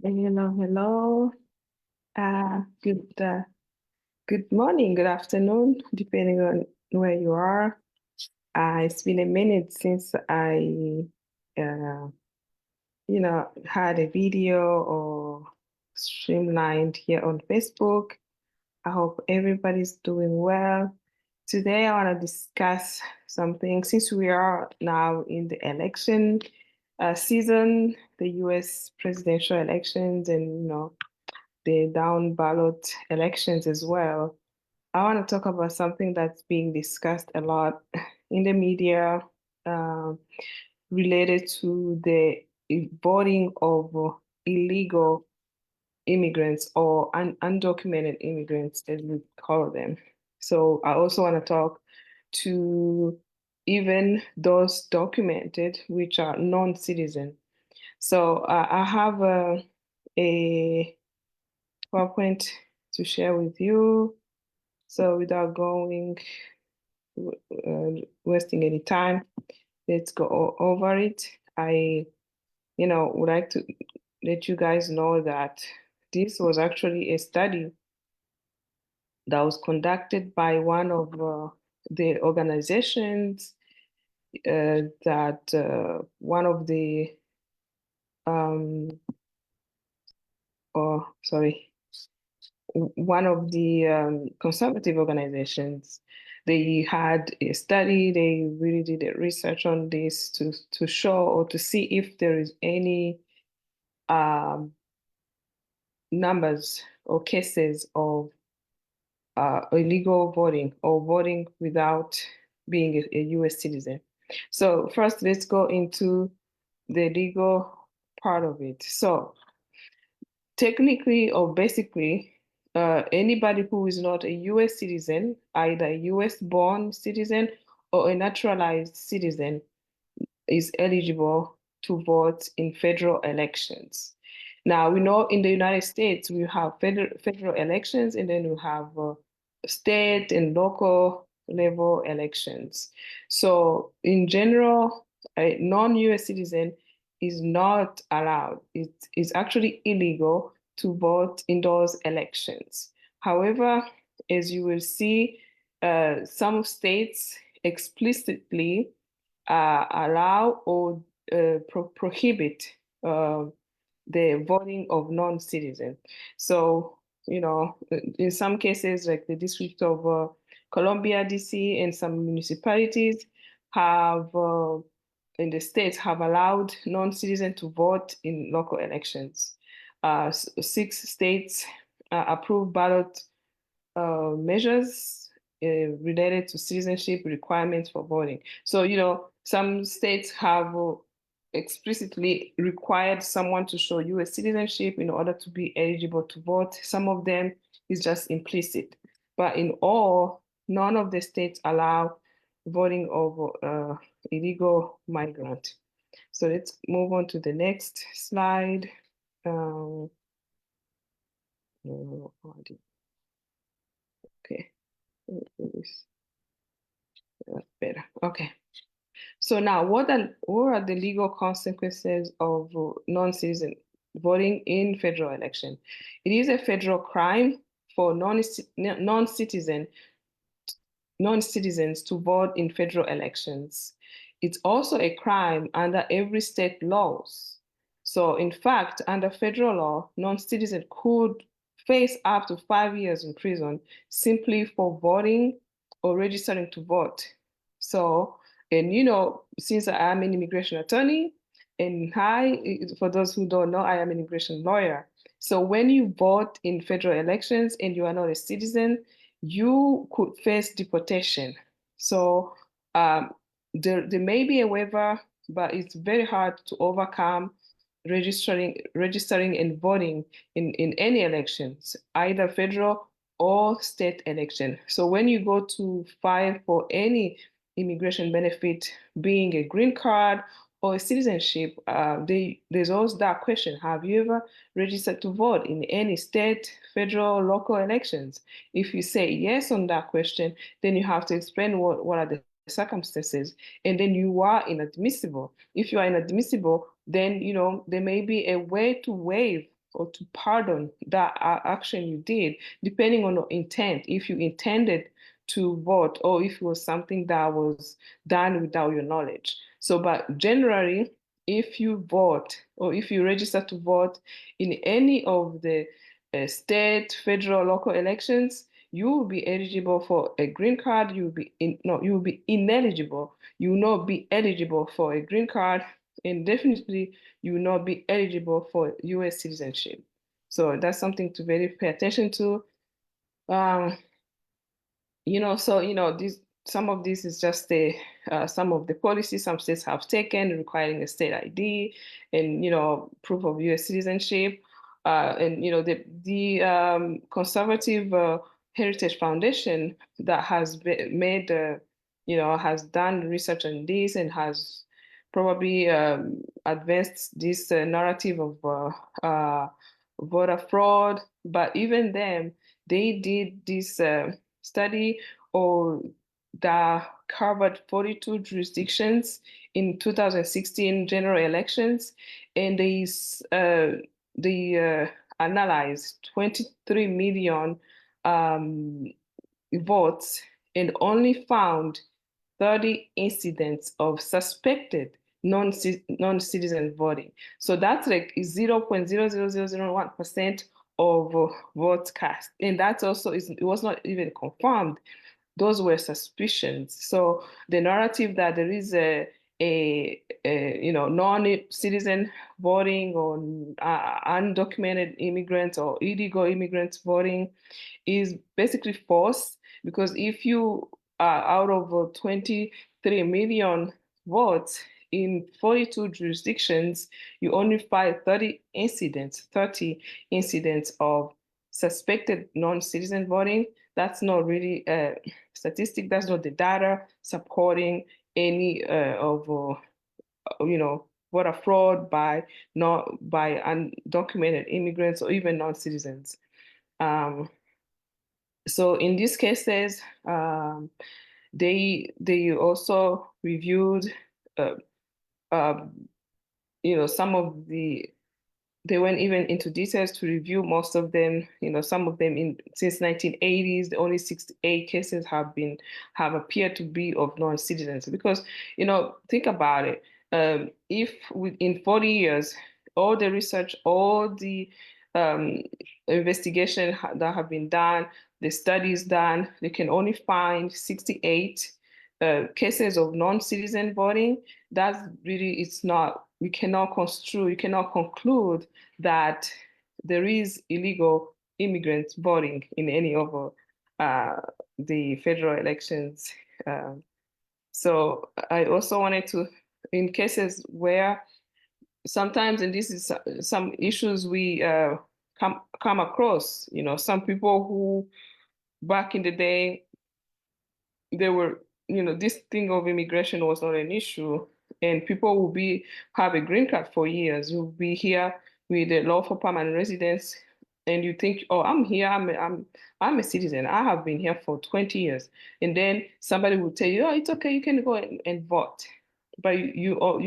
Hello, hello. Good morning, good afternoon, depending on where you are. It's been a minute since uh, had a video or streamlined here on Facebook. I hope everybody's doing well. Today, I want to discuss something since we are now in the election season, the U.S. presidential elections, and the down ballot elections as well. I want to talk about something that's being discussed a lot in the media uh, related to the voting of illegal immigrants or undocumented immigrants, as we call them. So I also want to talk to even those documented, which are non-citizen. So I have a PowerPoint to share with you. So without wasting any time, let's go over it. I would like to let you guys know that this was actually a study that was conducted by one of the organizations that one of the sorry, one of the conservative organizations. They had a study, they really did a research on this to show or to see if there is any um, numbers or cases of illegal voting or voting without being a US citizen. So first, let's go into the legal part of it. So technically or basically, anybody who is not a US citizen, either a US born citizen or a naturalized citizen, is eligible to vote in federal elections. Now, we know in the United States, we have federal elections and then we have state and local level elections. So, in general, a non-US citizen is not allowed. It is actually illegal to vote in those elections. However, as you will see, some states explicitly allow or prohibit uh, the voting of non-citizens. So, in some cases, like the District of Columbia, DC, and some municipalities have, in the states, have allowed non-citizens to vote in local elections. 6 states approved ballot measures related to citizenship requirements for voting. So, some states have explicitly required someone to show US citizenship in order to be eligible to vote. Some of them is just implicit. But in all, none of the states allow voting of illegal migrant. So let's move on to the next slide. Um, okay, that's better. Okay. So now, what are the legal consequences of non-citizen voting in federal election? It is a federal crime for non-citizen non-citizens to vote in federal elections. It's also a crime under every state laws. So in fact, under federal law, non-citizens could face up to 5 years in prison simply for voting or registering to vote. So, and since I am an immigration attorney, and for those who don't know, I am an immigration lawyer. So when you vote in federal elections and you are not a citizen, you could face deportation. So there may be a waiver, but it's very hard to overcome registering and voting in any elections, either federal or state election. So when you go to file for any immigration benefit, being a green card or a citizenship, there's always that question: have you ever registered to vote in any state, federal, local elections? If you say yes on that question, then you have to explain what are the circumstances, and then you are inadmissible. If you are inadmissible, then there may be a way to waive or to pardon that action you did, depending on your intent, if you intended to vote or if it was something that was done without your knowledge. So, but generally, if you vote or if you register to vote in any of the state, federal, local elections, you will be eligible for a green card. You will be ineligible. You will not be eligible for a green card, and definitely you will not be eligible for U.S. citizenship. So that's something to very pay attention to. Um, this some of this is just some of the policies some states have taken requiring a state ID and proof of U.S. citizenship. And the Conservative Heritage Foundation that has made has done research on this and has probably advanced this narrative of voter fraud. But even them, they did this study or that covered 42 jurisdictions in 2016 general elections, and they analyzed 23 million votes and only found 30 incidents of suspected non-citizen voting. So that's like 0.00001% of votes cast. And that's also, it was not even confirmed. Those were suspicions. So the narrative that there is a non-citizen voting or undocumented immigrants or illegal immigrants voting is basically false, because if you are out of 23 million votes in 42 jurisdictions, you only find 30 incidents of suspected non-citizen voting. That's not really a statistic. That's not the data supporting any of voter fraud by undocumented immigrants or even non-citizens. So in these cases, they also reviewed, some of they went even into details to review most of them. Some of them since 1980s, the only 68 cases have appeared to be of non-citizens. Because think about it, if in 40 years, all the research, all the investigation that have been done, the studies done, they can only find 68 cases of non-citizen voting. That's really, it's not, we cannot conclude that there is illegal immigrants voting in any of the federal elections. So I also wanted to, in cases where sometimes, and this is some issues we come across, some people who back in the day, they were, this thing of immigration was not an issue, and people will have a green card for years. You'll be here with a lawful permanent residence, and you think, oh, I'm here, I'm a citizen. I have been here for 20 years. And then somebody will tell you, oh, it's okay, you can go and vote. But you are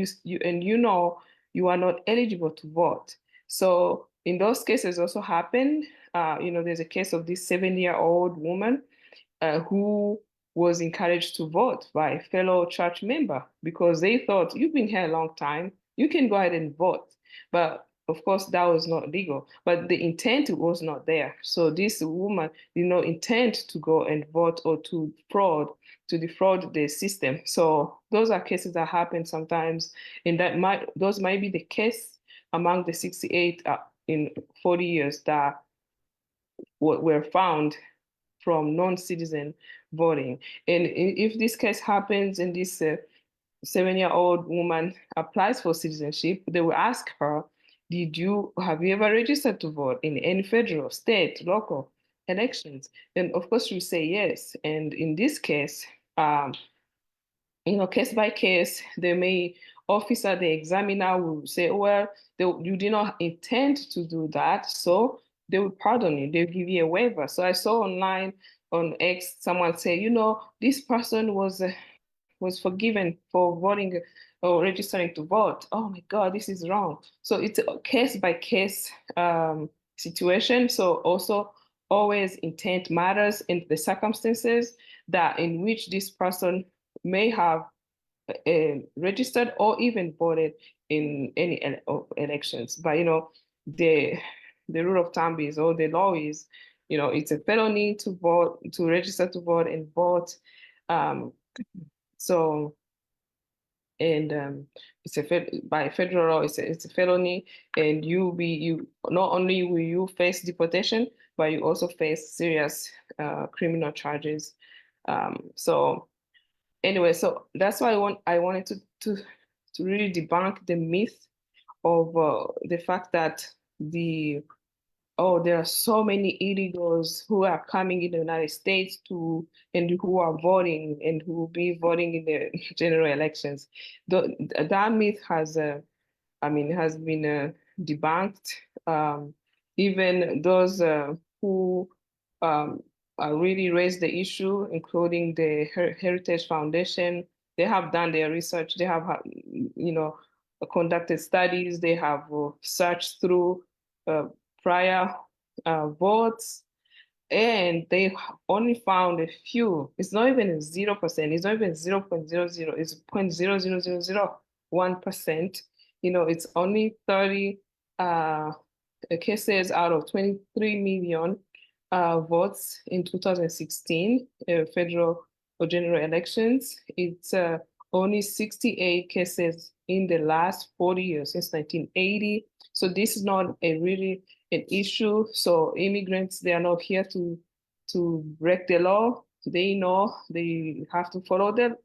not eligible to vote. So in those cases also happen. There's a case of this 7-year-old woman who was encouraged to vote by a fellow church member because they thought, you've been here a long time, you can go ahead and vote. But of course, that was not legal, but the intent was not there. So this woman did not intend to go and vote or to defraud the system. So those are cases that happen sometimes, and those might be the case among the 68 in 40 years that were found from non-citizen voting. And if this case happens and this 7-year-old woman applies for citizenship, they will ask her, have you ever registered to vote in any federal, state, local elections? And of course, she will say yes. And in this case, case by case, the examiner will say, well, you did not intend to do that, so they will pardon you, they'll give you a waiver. So I saw online on X, someone say, this person was forgiven for voting or registering to vote. Oh my God, this is wrong. So it's a case by case situation. So also always intent matters in the circumstances that in which this person may have registered or even voted in any elections. But the rule of thumb is, or the law is, it's a felony to vote, to register to vote and vote. So and it's by federal law, it's a felony, and you not only will you face deportation, but you also face serious criminal charges. So anyway, so that's why I wanted to really debunk the myth of the fact that there are so many illegals who are coming in the United States and who are voting and who will be voting in the general elections. That myth has been debunked. Even those who um, really raised the issue, including the Heritage Foundation, they have done their research. They have, conducted studies. They have searched through uh, prior votes, and they only found a few. It's not even 0%. It's not even 0.00. It's 0.00001%. It's only 30 cases out of 23 million votes in 2016 federal or general elections. It's only 68 cases in the last 40 years, since 1980. So this is not an issue. So immigrants, they are not here to break the law. They know they have to follow the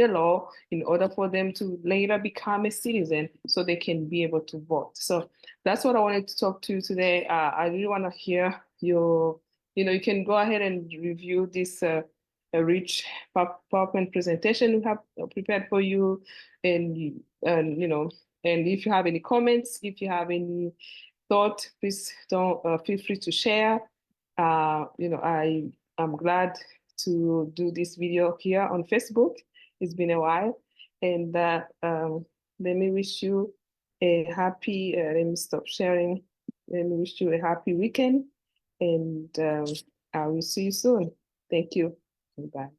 law in order for them to later become a citizen so they can be able to vote. So that's what I wanted to talk to you today. I really want to hear you can go ahead and review this a rich PowerPoint presentation we have prepared for you. And if you have any comments, if you have any thought, please don't feel free to share. I'm glad to do this video here on Facebook. It's been a while, and let me wish you a happy. Let me stop sharing. Let me wish you a happy weekend, and I will see you soon. Thank you. Bye.